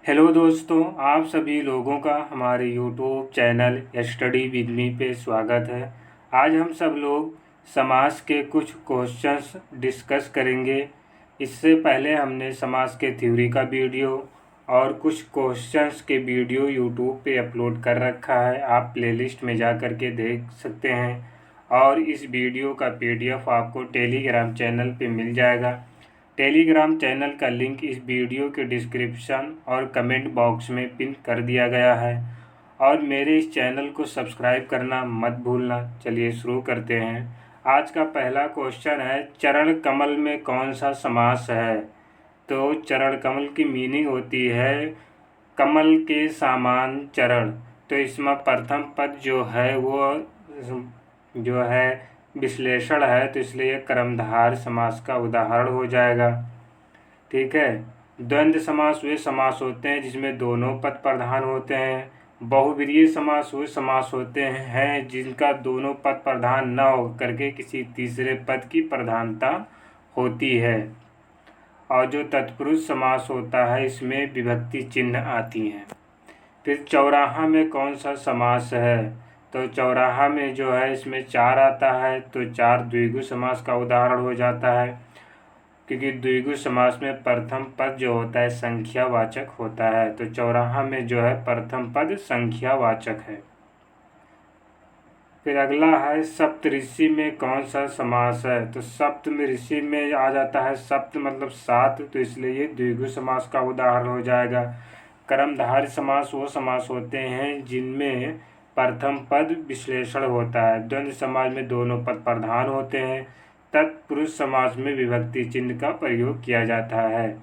Hello दोस्तों, आप सभी लोगों का हमारे YouTube channel study with me पे स्वागत है। आज हम सब लोग समास के कुछ क्वेश्चंस डिस्कस करेंगे। इससे पहले हमने समास के थ्योरी का वीडियो और कुछ क्वेश्चंस के वीडियो यूट्यूब पे अपलोड कर रखा है, आप प्लेलिस्ट में जा कर के देख सकते हैं। और इस वीडियो का पीडीएफ आपको टेलीग्राम चैनल पे मिल जाएगा। टेलीग्राम चैनल का लिंक इस वीडियो के डिस्क्रिप्शन और कमेंट बॉक्स में पिन कर दिया गया है। और मेरे इस चैनल को सब्सक्राइब करना मत भूलना। चलिए शुरू करते हैं। आज का पहला क्वेश्चन है, चरण कमल में कौन सा समास है? तो चरण कमल की मीनिंग होती है कमल के समान चरण। तो इसमें प्रथम पद जो है वो जो है विश्लेषण है, तो इसलिए यह कर्मधार समास का उदाहरण हो जाएगा। ठीक है। द्वंद्व समास वे समास होते हैं जिसमें दोनों पद प्रधान होते हैं। बहुव्रीहि समास वे समास होते हैं जिनका दोनों पद प्रधान न हो करके किसी तीसरे पद की प्रधानता होती है। और जो तत्पुरुष समास होता है इसमें विभक्ति चिन्ह आती हैं। फिर चौराहा में कौन सा समास है? तो चौराहा में जो है इसमें चार आता है, तो चार द्विगु समास का उदाहरण हो जाता है, क्योंकि द्विगु समास में प्रथम पद जो होता है संख्यावाचक होता है। तो चौराहा में जो है प्रथम पद संख्यावाचक है। फिर अगला है सप्तऋषि में कौन सा समास है? तो सप्तमी ऋषि में आ जाता है, सप्त मतलब सात, तो इसलिए ये द्विगु समास का उदाहरण हो जाएगा। कर्मधारय समास वो समास होते हैं जिनमें प्रथम पद विश्लेषण होता है। द्वंद्व समास में दोनों पद प्रधान होते हैं। तत्पुरुष समास में विभक्ति चिन्ह का प्रयोग किया जाता है।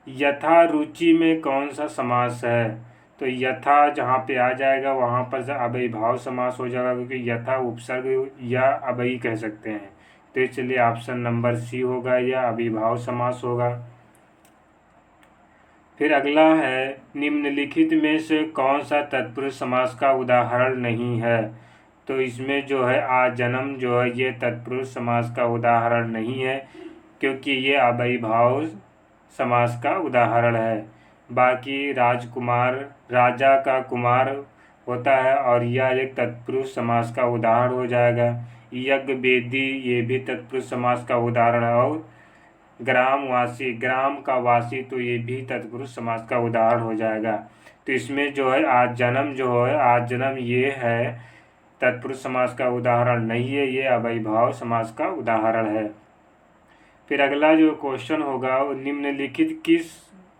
यथा रुचि में कौन सा समास है? तो यथा जहाँ पे आ जाएगा वहाँ पर अव्ययीभाव समास हो जाएगा, क्योंकि यथा उपसर्ग या अव्ययी कह सकते हैं। तो इसलिए ऑप्शन नंबर सी होगा, या अव्ययीभाव समास होगा। फिर अगला है निम्नलिखित में से कौन सा तत्पुरुष समास का उदाहरण नहीं है? तो इसमें जो है आजन्म जो है ये तत्पुरुष समास का उदाहरण नहीं है, क्योंकि ये अव्ययीभाव समास का उदाहरण है। बाकी राजकुमार, राजा का कुमार होता है और यह एक तत्पुरुष समास का उदाहरण हो जाएगा। यज्ञ वेदी ये भी तत्पुरुष समास का उदाहरण है। और ग्रामवासी, ग्राम का वासी, तो ये भी तत्पुरुष समास का उदाहरण हो जाएगा। तो इसमें जो है आज जन्म जो है आज जन्म ये है तत्पुरुष समास का उदाहरण नहीं है, ये अव्ययीभाव समास का उदाहरण है। फिर अगला जो क्वेश्चन होगा वो निम्नलिखित किस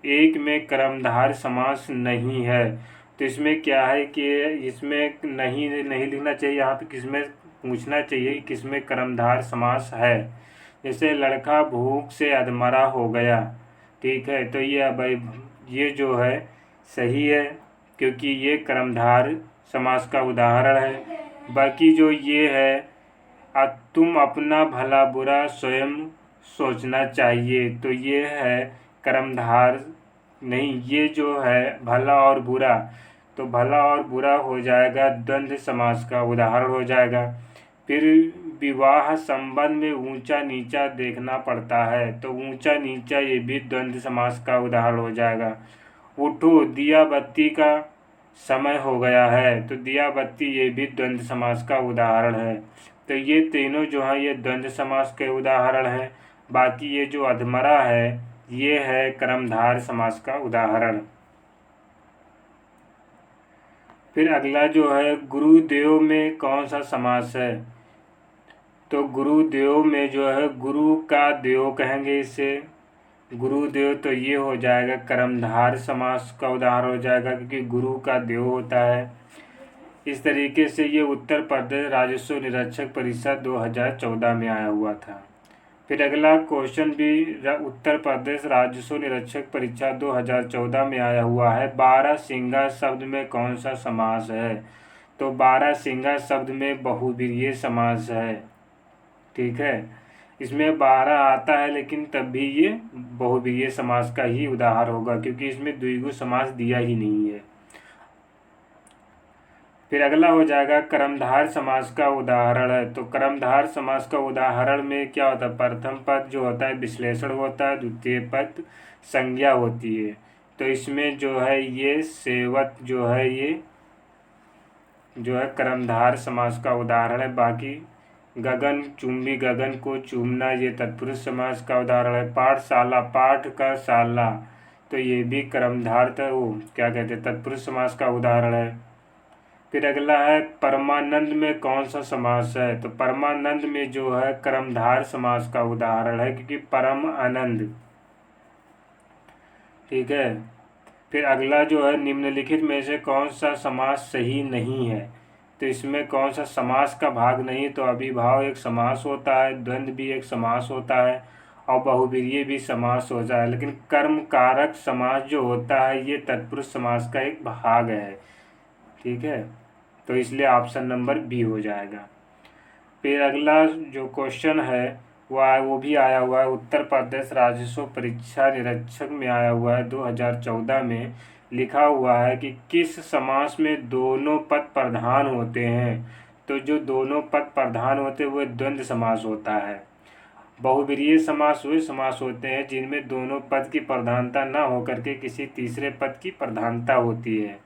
एक में कर्मधारय समास नहीं है? तो इसमें क्या है कि इसमें नहीं नहीं लिखना चाहिए, यहाँ पे किसमें पूछना चाहिए कि किसमें कर्मधारय समास है। जैसे लड़का भूख से अधमरा हो गया, ठीक है, तो ये जो है सही है, क्योंकि ये कर्मधारय समास का उदाहरण है। बाकी जो ये है तुम अपना भला बुरा स्वयं सोचना चाहिए, तो ये है कर्मधारय नहीं, ये जो है भला और बुरा, तो भला और बुरा हो जाएगा द्वंद्व समास का उदाहरण हो जाएगा। फिर विवाह संबंध में ऊंचा नीचा देखना पड़ता है, तो ऊंचा नीचा ये भी द्वंद्व समास का उदाहरण हो जाएगा। उठो दिया बत्ती का समय हो गया है, तो दिया बत्ती ये भी द्वंद्व समास का उदाहरण है। तो ये तीनों जो है ये द्वंद्व समास के उदाहरण है। बाकी ये जो अधमरा है ये है कर्मधारय समास का उदाहरण। फिर अगला जो है गुरुदेव में कौन सा समास है? तो गुरुदेव में जो है गुरु का देव कहेंगे इसे, गुरुदेव, तो ये हो जाएगा कर्मधारय समास का उदाहरण हो जाएगा, क्योंकि गुरु का देव होता है। इस तरीके से ये उत्तर प्रदेश राजस्व निरीक्षक परीक्षा 2014 में आया हुआ था। फिर अगला क्वेश्चन भी उत्तर प्रदेश राजस्व निरीक्षक परीक्षा 2014 में आया हुआ है। बारहसिंगा शब्द में कौन सा समास है? तो बारहसिंगा शब्द में बहुव्रीहि समास है। ठीक है, इसमें 12 आता है लेकिन तब भी ये बहुव्रीहि समास का ही उदाहरण होगा, क्योंकि इसमें द्विगु समास दिया ही नहीं है। फिर अगला हो जाएगा कर्मधारय समास का उदाहरण है। तो कर्मधारय समास का उदाहरण में क्या होता है? प्रथम पद जो होता है विश्लेषण होता है, द्वितीय पद संज्ञा होती है। तो इसमें जो है ये सेवत जो है ये जो है कर्मधार समास का उदाहरण है। बाकी गगन चुंबी, गगन को चूमना, ये तत्पुरुष समास का उदाहरण है। पाठशाला, पाठ का शाला, तो ये भी कर्मधार वो क्या कहते हैं तत्पुरुष समास का उदाहरण है। फिर अगला है परमानंद में कौन सा समास है, तो परमानंद में जो है कर्मधार समास का उदाहरण है, क्योंकि परम आनंद। ठीक है। फिर अगला जो है निम्नलिखित में से कौन सा समास सही नहीं है, तो इसमें कौन सा समास का भाग नहीं, तो अभिभाव एक समास होता है, द्वंद्व भी एक समास होता है और बहुब्रीहि भी समास होता है, लेकिन कर्म कारक समास जो होता है ये तत्पुरुष समास का एक भाग है। ठीक है, तो इसलिए ऑप्शन नंबर बी हो जाएगा। फिर अगला जो क्वेश्चन है वो भी आया हुआ है, उत्तर प्रदेश राजस्व परीक्षा निरीक्षक में आया हुआ है 2014 में। लिखा हुआ है कि किस समास में दोनों पद प्रधान होते हैं, तो जो दोनों पद प्रधान होते हैं वो द्वंद्व समास होता है। बहुब्रीहि समास वे समास होते हैं जिनमें दोनों पद की प्रधानता न होकर के किसी तीसरे पद की प्रधानता होती है।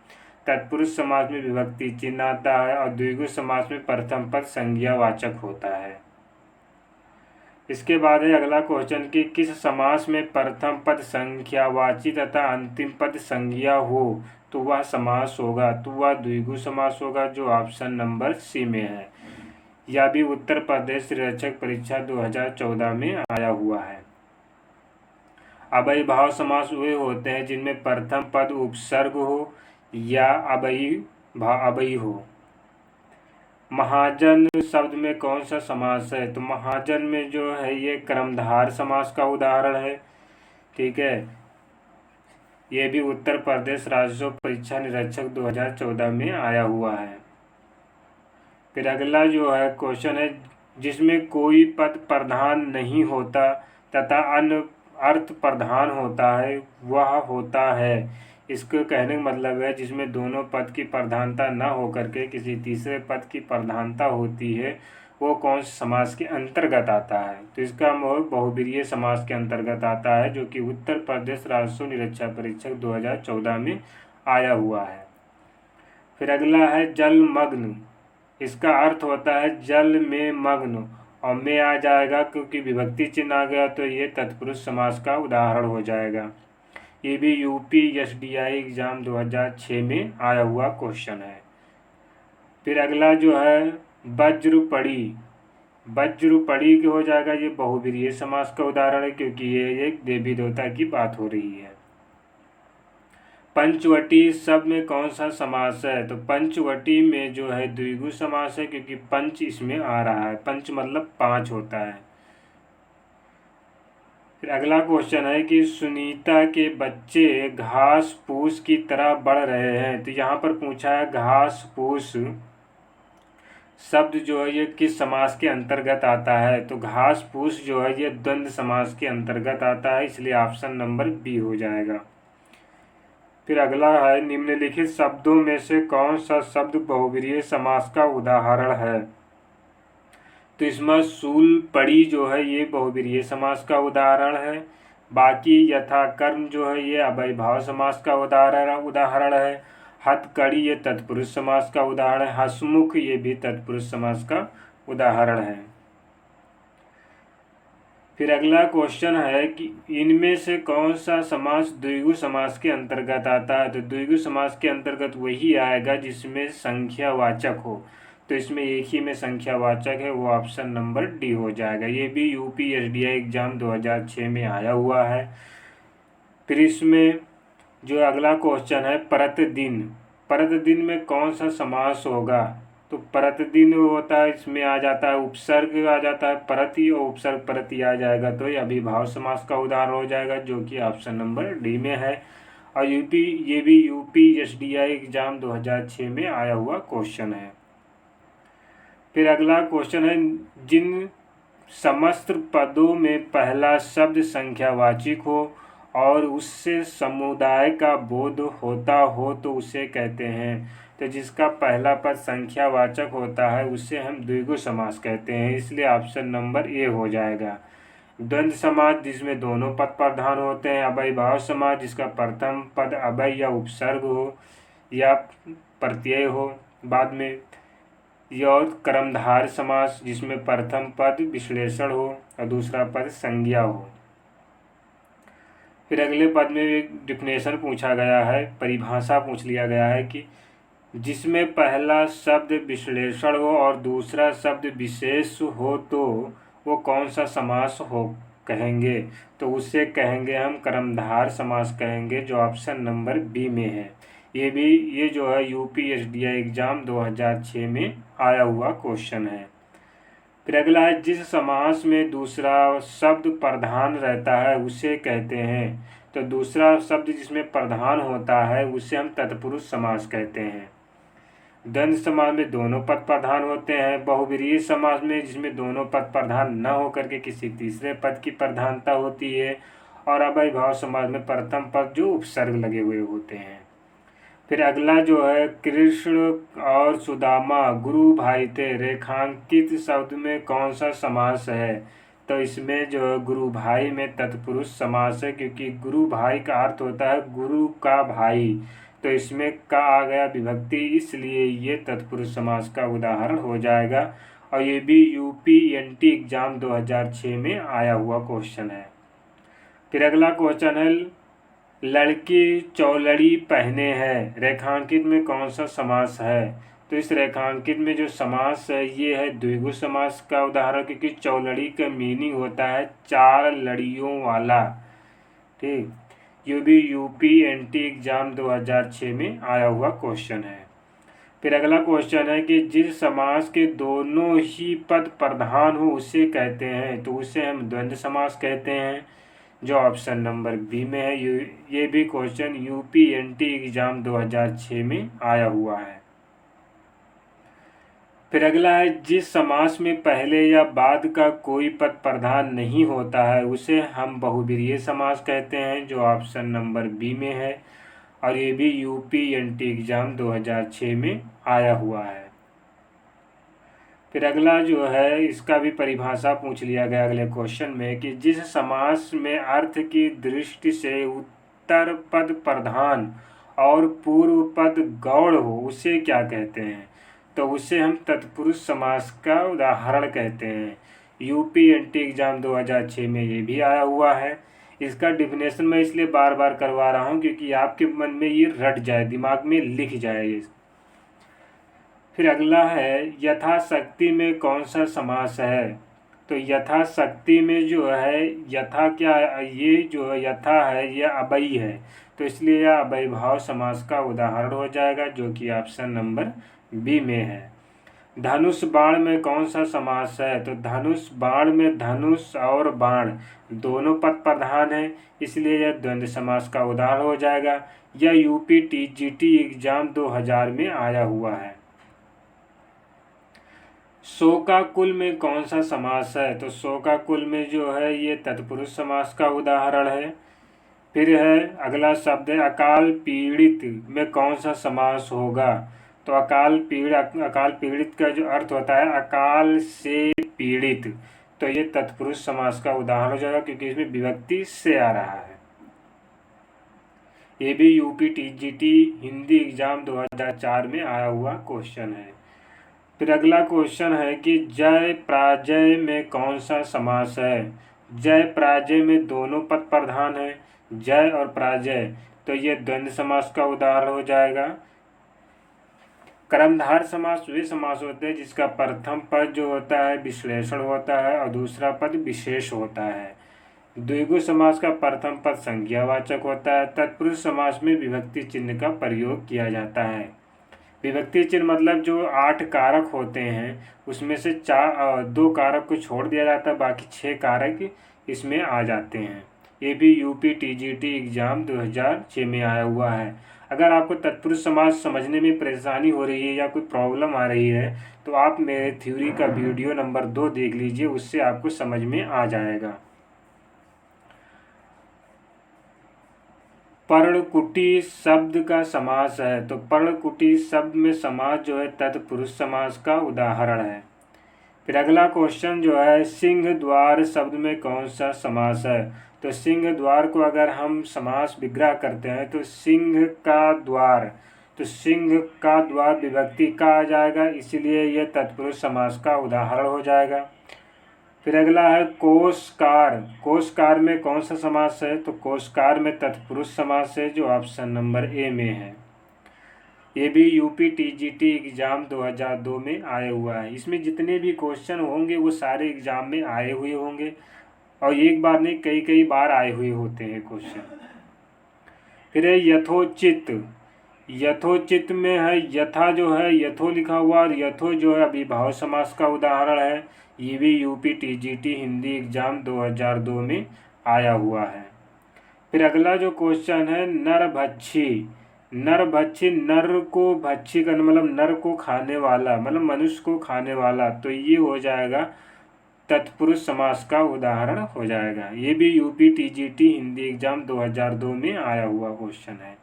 तत्पुरुष समास में विभक्ति चिन्ह आता है और द्विगु समास में प्रथम पद संज्ञावाचक होता है। इसके बाद है अगला क्वेश्चन कि किस समास में प्रथम पद संख्यावाची तथा अंतिम पद संज्ञा हो, तो वह समास होगा, तो वह द्विगु समास होगा, जो ऑप्शन नंबर सी में है। यह भी उत्तर प्रदेश निरीक्षक परीक्षा 2014 में आया हुआ है। अव्ययीभाव समास वे होते हैं जिनमें प्रथम पद उपसर्ग हो या अव्ययी हो। महाजन शब्द में कौन सा समास है, तो महाजन में जो है ये कर्मधार समास का उदाहरण है। ठीक है, ये भी उत्तर प्रदेश राजस्व परीक्षा निरीक्षक 2014 में आया हुआ है। फिर अगला जो है क्वेश्चन है जिसमें कोई पद प्रधान नहीं होता तथा अन्य अर्थ प्रधान होता है, वह होता है। इसको कहने का मतलब है जिसमें दोनों पद की प्रधानता न होकर के किसी तीसरे पद की प्रधानता होती है, वो कौन से समास के अंतर्गत आता है, तो इसका मोह बहुब्रीहि समास के अंतर्गत आता है, जो कि उत्तर प्रदेश राजस्व निरीक्षक परीक्षक 2014 में आया हुआ है। फिर अगला है जलमग्न। इसका अर्थ होता है जल में मग्न, और में आ जाएगा क्योंकि विभक्ति चिन्ह आ गया, तो ये तत्पुरुष समास का उदाहरण हो जाएगा। ये भी UPSDI एग्ज़ाम 2006 में आया हुआ क्वेश्चन है। फिर अगला जो है वज्रपड़ी। वज्रपड़ी हो जाएगा, ये बहुब्रीहि समास का उदाहरण है क्योंकि ये एक देवी देवता की बात हो रही है। पंचवटी शब्द में कौन सा समास है, तो पंचवटी में जो है द्विगु समास है क्योंकि पंच इसमें आ रहा है, पंच मतलब 5 होता है। फिर अगला क्वेश्चन है कि सुनीता के बच्चे घास फूस की तरह बढ़ रहे हैं, तो यहाँ पर पूछा है घास फूस शब्द जो है ये किस समास के अंतर्गत आता है, तो घास फूस जो है ये द्वंद्व समास के अंतर्गत आता है, इसलिए ऑप्शन नंबर बी हो जाएगा। फिर अगला है निम्नलिखित शब्दों में से कौन सा शब्द बहुब्रीहि समास का उदाहरण है, तो इसमें शूल पड़ी जो है ये बहुब्रीहि समास का उदाहरण है। बाकी यथा कर्म जो है ये अव्ययीभाव समास का उदाहरण है। हथकड़ी ये तत्पुरुष समास का उदाहरण है। हसमुख ये भी तत्पुरुष समास का उदाहरण है। फिर अगला क्वेश्चन है कि इनमें से कौन सा समास द्विगु समास के अंतर्गत आता है, तो द्विगु समास के अंतर्गत वही आएगा जिसमें संख्यावाचक हो, तो इसमें एक ही में संख्यावाचक है, वो ऑप्शन नंबर डी हो जाएगा। ये भी UPSDI एग्ज़ाम 2006 में आया हुआ है। फिर इसमें जो अगला क्वेश्चन है प्रतिदिन। प्रतिदिन में कौन सा समास होगा, तो प्रतिदिन होता है, इसमें आ जाता है उपसर्ग आ जाता है प्रति और उपसर्ग प्रति आ जाएगा, तो ये अभिभाव समास का उदाहरण हो जाएगा, जो कि ऑप्शन नंबर डी में है। और ये भी UPSDI एग्ज़ाम 2006 में आया हुआ क्वेश्चन है। फिर अगला क्वेश्चन है जिन समस्त पदों में पहला शब्द संख्यावाचक हो और उससे समुदाय का बोध होता हो तो उसे कहते हैं, तो जिसका पहला पद संख्यावाचक होता है उससे हम द्विगु समास कहते हैं, इसलिए ऑप्शन नंबर ए हो जाएगा। द्वंद्व समास जिसमें दोनों पद प्रधान होते हैं। अव्ययीभाव समास जिसका प्रथम पद अव्यय या उपसर्ग हो या प्रत्यय हो बाद में। यह और कर्मधारय समास जिसमें प्रथम पद विश्लेषण हो और दूसरा पद संज्ञा हो। फिर अगले पद में एक डिफिनेशन पूछा गया है, परिभाषा पूछ लिया गया है कि जिसमें पहला शब्द विश्लेषण हो और दूसरा शब्द विशेष हो तो वो कौन सा समास हो कहेंगे। तो उससे कहेंगे हम कर्मधारय समास कहेंगे, जो ऑप्शन नंबर बी में है। ये जो है यूपीएससीआई एग्जाम 2006 में आया हुआ क्वेश्चन है। फिर अगला है, जिस समास में दूसरा शब्द प्रधान रहता है उसे कहते हैं। तो दूसरा शब्द जिसमें प्रधान होता है उसे हम तत्पुरुष समास कहते हैं। द्वंद्व समास में दोनों पद प्रधान होते हैं। बहुब्रीहि समास में जिसमें दोनों पद प्रधान न होकर के किसी तीसरे पद की प्रधानता होती है। और अव्ययीभाव समास में प्रथम पद जो उपसर्ग लगे हुए होते हैं। फिर अगला जो है, कृष्ण और सुदामा गुरु भाई थे, रेखांकित शब्द में कौन सा समास है। तो इसमें जो है गुरु भाई में तत्पुरुष समास है, क्योंकि गुरु भाई का अर्थ होता है गुरु का भाई। तो इसमें का आ गया विभक्ति, इसलिए ये तत्पुरुष समास का उदाहरण हो जाएगा। और ये भी यूपीएससी एग्जाम 2006 में आया हुआ क्वेश्चन है। फिर अगला क्वेश्चन है, लड़की चौलड़ी पहने हैं, रेखांकित में कौन सा समास है। तो इस रेखांकित में जो समास है ये है द्विगु समास का उदाहरण, क्योंकि चौलड़ी का मीनिंग होता है चार लड़ियों वाला। ठीक, ये भी यूपीएससी एग्जाम 2006 में आया हुआ क्वेश्चन है। फिर अगला क्वेश्चन है कि जिस समास के दोनों ही पद प्रधान हो उसे कहते हैं। तो उसे हम द्वंद्व समास कहते हैं, जो ऑप्शन नंबर बी में है। ये भी क्वेश्चन यूपीएससी एग्जाम 2006 में आया हुआ है। फिर अगला है, जिस समास में पहले या बाद का कोई पद प्रधान नहीं होता है उसे हम बहुब्रीहि समास कहते हैं, जो ऑप्शन नंबर बी में है। और ये भी यूपीएससी एग्जाम 2006 में आया हुआ है। फिर अगला जो है, इसका भी परिभाषा पूछ लिया गया अगले क्वेश्चन में कि जिस समास में अर्थ की दृष्टि से उत्तर पद प्रधान और पूर्व पद गौण हो उसे क्या कहते हैं। तो उसे हम तत्पुरुष समास का उदाहरण कहते हैं। यूपीएससी एग्जाम 2006 में ये भी आया हुआ है। इसका डिफिनेशन मैं इसलिए बार बार करवा रहा हूँ क्योंकि आपके मन में ये रट जाए, दिमाग में लिख जाए ये। फिर अगला है, यथाशक्ति में कौन सा समास है। तो यथाशक्ति में जो है, यथा क्या है, ये जो है यथा है यह अव्ययी है, तो इसलिए यह अव्ययीभाव समास का उदाहरण हो जाएगा, जो कि ऑप्शन नंबर बी में है। धनुष बाण में कौन सा समास है। तो धनुष बाण में धनुष और बाण दोनों पद प्रधान है, इसलिए यह द्वंद्व समास का उदाहरण हो जाएगा। यह यूपीटीजीटी एग्जाम 2000 में आया हुआ है। शोकाकुल में कौन सा समास है। तो शोकाकुल में जो है ये तत्पुरुष समास का उदाहरण है। फिर है अगला शब्द है, अकाल पीड़ित में कौन सा समास होगा। तो अकाल पीड़ित का जो अर्थ होता है अकाल से पीड़ित, तो ये तत्पुरुष समास का उदाहरण हो जाएगा, क्योंकि इसमें विभक्ति से आ रहा है। ये भी यूपीटीजीटी हिंदी एग्जाम 2004 में आया हुआ क्वेश्चन है। फिर अगला क्वेश्चन है कि जय पराजय में कौन सा समास है। जय पराजय में दोनों पद प्रधान है, जय और पराजय, तो ये द्वंद्व समास का उदाहरण हो जाएगा। कर्मधारय समास वे समास होते हैं जिसका प्रथम पद जो होता है विश्लेषण होता है और दूसरा पद विशेष होता है। द्विगु समास का प्रथम पद संज्ञावाचक होता है। तत्पुरुष समास में विभक्ति चिन्ह का प्रयोग किया जाता है। विभक्ति चिन्ह मतलब जो 8 कारक होते हैं उसमें से 2 कारक को छोड़ दिया जाता है, बाकी 6 कारक इसमें आ जाते हैं। ये भी यूपीटीजीटी एग्जाम 2006 में आया हुआ है। अगर आपको तत्पुरुष समास समझने में परेशानी हो रही है या कोई प्रॉब्लम आ रही है तो आप मेरे थ्योरी का वीडियो नंबर 2 देख लीजिए, उससे आपको समझ में आ जाएगा। पर्णकुटी शब्द का समास है। तो पर्णकुटी शब्द में समास जो है तत्पुरुष समास का उदाहरण है। फिर अगला क्वेश्चन जो है, सिंह द्वार शब्द में कौन सा समास है? तो सिंह द्वार को अगर हम समास विग्रह करते हैं तो सिंह का द्वार, तो सिंह का द्वार विभक्ति का आ जाएगा, इसलिए यह तत्पुरुष समास का उदाहरण हो जाएगा। फिर अगला है कोशकार। कोशकार में कौन सा समास है? तो कोशकार में तत्पुरुष समास है, जो ऑप्शन नंबर ए में है। ये भी यूपी टीजीटी एग्ज़ाम 2002 में आया हुआ है। इसमें जितने भी क्वेश्चन होंगे वो सारे एग्ज़ाम में आए हुए होंगे, और एक बार नहीं कई कई बार आए हुए होते हैं क्वेश्चन। फिर है यथोचित। यथोचित में है यथा जो है यथो लिखा हुआ, और यथो जो है अभिभाव समास का उदाहरण है। ये भी यूपी टीजीटी हिंदी एग्ज़ाम 2002 में आया हुआ है। फिर अगला जो क्वेश्चन है, नरभक्षी। नरभक्षी, नर को भक्षी करने मतलब नर को खाने वाला, मतलब मनुष्य को खाने वाला, तो ये हो जाएगा तत्पुरुष समास का उदाहरण हो जाएगा। ये भी यूपी टीजीटी हिंदी एग्ज़ाम 2002 में आया हुआ क्वेश्चन है।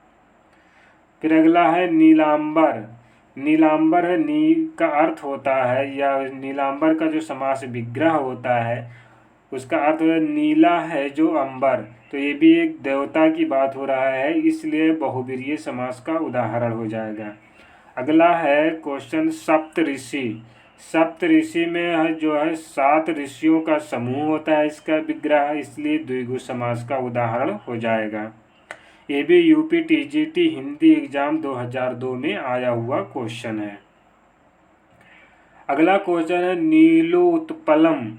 फिर अगला है नीलांबर। नीलांबर है, नी का अर्थ होता है, या नीलांबर का जो समास विग्रह होता है उसका अर्थ है नीला है जो अंबर, तो ये भी एक देवता की बात हो रहा है, इसलिए बहुब्रीहि समास का उदाहरण हो जाएगा। अगला है क्वेश्चन सप्तऋषि। सप्तऋषि में है जो है 7 ऋषियों का समूह होता है इसका विग्रह, इसलिए द्विगु समास का उदाहरण हो जाएगा। ये भी यूपी टीजीटी हिंदी एग्ज़ाम 2002 में आया हुआ क्वेश्चन है। अगला क्वेश्चन है नीलोत्पलम।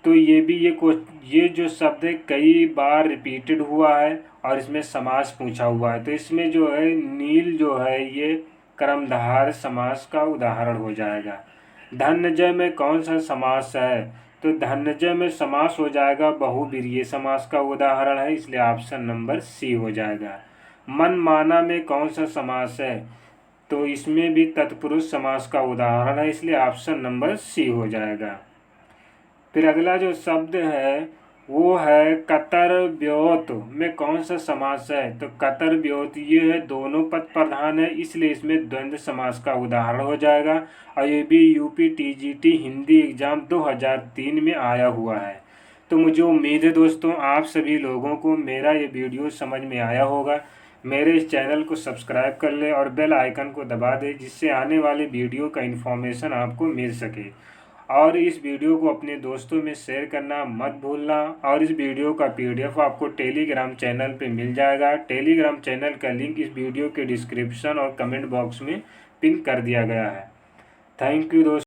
तो ये भी ये जो शब्द है कई बार रिपीटेड हुआ है और इसमें समास पूछा हुआ है, तो इसमें जो है नील जो है ये कर्मधार समास का उदाहरण हो जाएगा। धनंजय में कौन सा समास है? तो धनंजय में समास हो जाएगा बहुब्रीहि समास का उदाहरण है, इसलिए ऑप्शन नंबर सी हो जाएगा। मनमाना में कौन सा समास है? तो इसमें भी तत्पुरुष समास का उदाहरण है, इसलिए ऑप्शन नंबर सी हो जाएगा। फिर अगला जो शब्द है वो है कतर व्योत में कौन सा समास है? तो कतर व्योत ये है दोनों पद प्रधान है, इसलिए इसमें द्वंद्व समास का उदाहरण हो जाएगा, और ये भी यूपी टीजीटी हिंदी एग्ज़ाम 2003 में आया हुआ है। तो मुझे उम्मीद है दोस्तों आप सभी लोगों को मेरा ये वीडियो समझ में आया होगा। मेरे इस चैनल को सब्सक्राइब कर ले और बेल आइकन को दबा दे, जिससे आने वाले वीडियो का इन्फॉर्मेशन आपको मिल सके। और इस वीडियो को अपने दोस्तों में शेयर करना मत भूलना। और इस वीडियो का पीडीएफ आपको टेलीग्राम चैनल पे मिल जाएगा। टेलीग्राम चैनल का लिंक इस वीडियो के डिस्क्रिप्शन और कमेंट बॉक्स में पिन कर दिया गया है। थैंक यू दोस्तों।